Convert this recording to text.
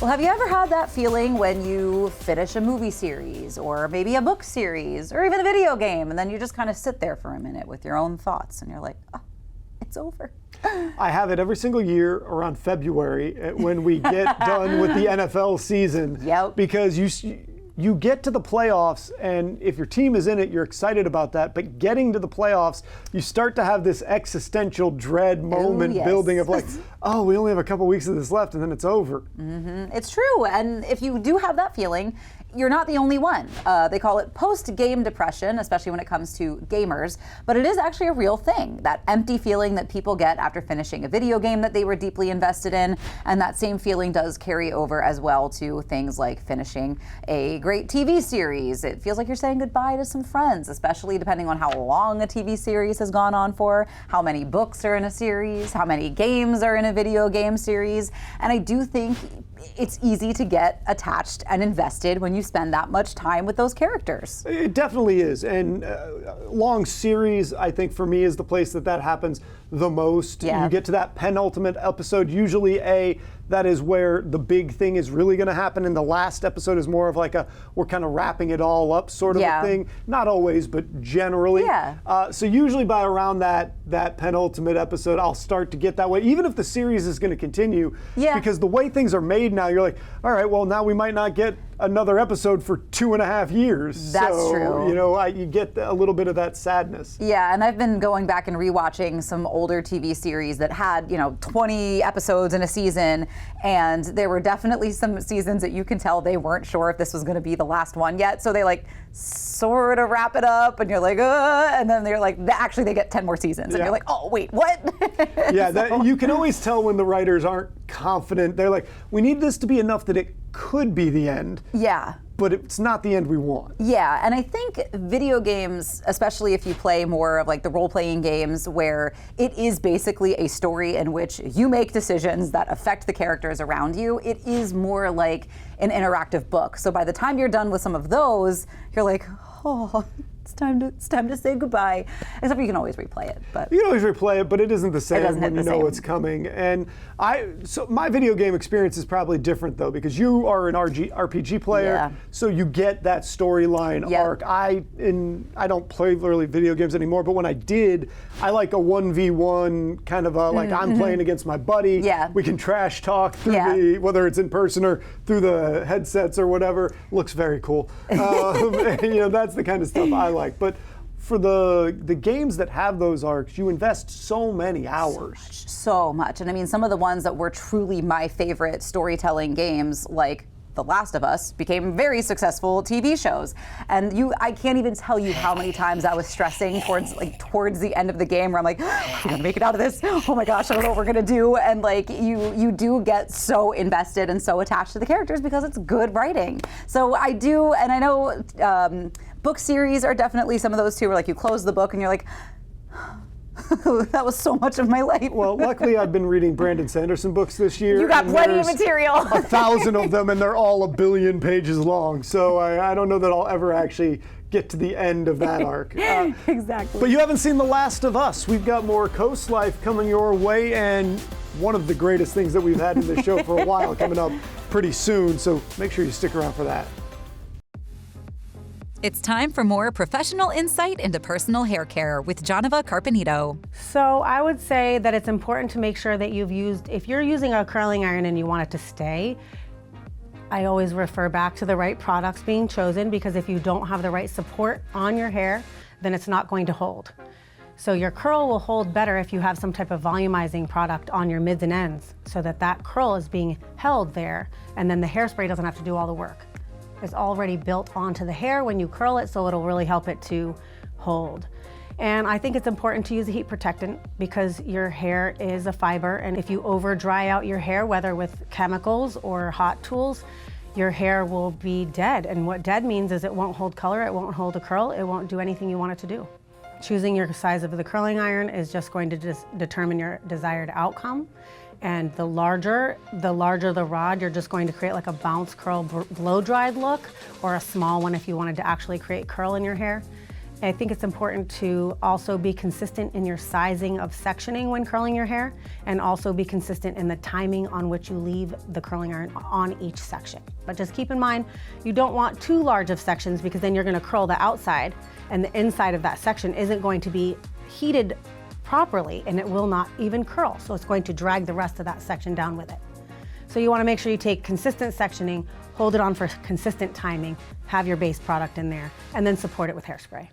Well, have you ever had that feeling when you finish a movie series or maybe a book series or even a video game, and then you just kind of sit there for a minute with your own thoughts and you're like, oh, it's over? I have it every single year around February when we get done with the NFL season. Yep. Because you get to the playoffs, and if your team is in it, you're excited about that. But getting to the playoffs, you start to have this existential dread moment building of like, oh, we only have a couple weeks of this left, and then it's over. Mm-hmm. It's true. And if you do have that feeling, you're not the only one. They call it post-game depression, especially when it comes to gamers, but it is actually a real thing. That empty feeling that people get after finishing a video game that they were deeply invested in, and that same feeling does carry over as well to things like finishing a great TV series. It feels like you're saying goodbye to some friends, especially depending on how long a TV series has gone on for, how many books are in a series, how many games are in a video game series, and I do think it's easy to get attached and invested when you spend that much time with those characters. It definitely is, and long series, I think for me, is the place that happens the most. Yeah. You get to that penultimate episode, usually that is where the big thing is really going to happen, and the last episode is more of like we're kind of wrapping it all up sort of a thing. Not always, but generally. Yeah. So usually by around that penultimate episode, I'll start to get that way, even if the series is going to continue. Yeah. Because the way things are made now, you're like, all right, well, now we might not get another episode for 2.5 years. That's so, true. You get a little bit of that sadness. Yeah, and I've been going back and rewatching some older TV series that had, 20 episodes in a season, and there were definitely some seasons that you can tell they weren't sure if this was going to be the last one yet, so they sort of wrap it up, and you're like, and then they're like, actually they get 10 more seasons, and you're like, oh, wait, what? Yeah, you can always tell when the writers aren't confident. They're like, we need this to be enough that it could be the end. Yeah. But it's not the end we want. Yeah, and I think video games, especially if you play more of like the role-playing games where it is basically a story in which you make decisions that affect the characters around you, it is more like an interactive book. So by the time you're done with some of those, you're like, oh, it's time to say goodbye. Except you can always replay it. But you can always replay it, but it isn't the same when you know it's coming. And so my video game experience is probably different though, because you are an RPG player, so you get that storyline arc. I don't play really video games anymore, but when I did, I like a 1v1 kind of I'm playing against my buddy. Yeah. We can trash talk through whether it's in person or through the headsets or whatever. Looks very cool. That's the kind of stuff I like. But for the games that have those arcs, you invest so many hours. So much. And I mean, some of the ones that were truly my favorite storytelling games, like The Last of Us, became very successful TV shows. And I can't even tell you how many times I was stressing towards the end of the game where I'm like, we're gonna make it out of this. Oh my gosh, I don't know what we're gonna do. And you do get so invested and so attached to the characters because it's good writing. So I do, and I know book series are definitely some of those too, where you close the book and you're like, that was so much of my life. Well, luckily I've been reading Brandon Sanderson books this year. You got plenty of material. 1,000 of them, and they're all 1 billion pages long. So I don't know that I'll ever actually get to the end of that arc. Exactly. But you haven't seen The Last of Us. We've got more CoastLife coming your way, and one of the greatest things that we've had in this show for a while coming up pretty soon. So make sure you stick around for that. It's time for more professional insight into personal hair care with Jonava Carpenito. So I would say that it's important to make sure that if you're using a curling iron and you want it to stay, I always refer back to the right products being chosen, because if you don't have the right support on your hair, then it's not going to hold. So your curl will hold better if you have some type of volumizing product on your mids and ends, so that curl is being held there, and then the hairspray doesn't have to do all the work. It's already built onto the hair when you curl it, so it'll really help it to hold. And I think it's important to use a heat protectant because your hair is a fiber, and if you over dry out your hair, whether with chemicals or hot tools, your hair will be dead. And what dead means is it won't hold color, it won't hold a curl, it won't do anything you want it to do. Choosing your size of the curling iron is just going to determine your desired outcome. And the larger the rod, you're just going to create like a bounce curl blow dried look, or a small one if you wanted to actually create curl in your hair. I think it's important to also be consistent in your sizing of sectioning when curling your hair, and also be consistent in the timing on which you leave the curling iron on each section. But just keep in mind, you don't want too large of sections, because then you're going to curl the outside and the inside of that section isn't going to be heated properly, and it will not even curl. So it's going to drag the rest of that section down with it. So you want to make sure you take consistent sectioning, hold it on for consistent timing, have your base product in there, and then support it with hairspray.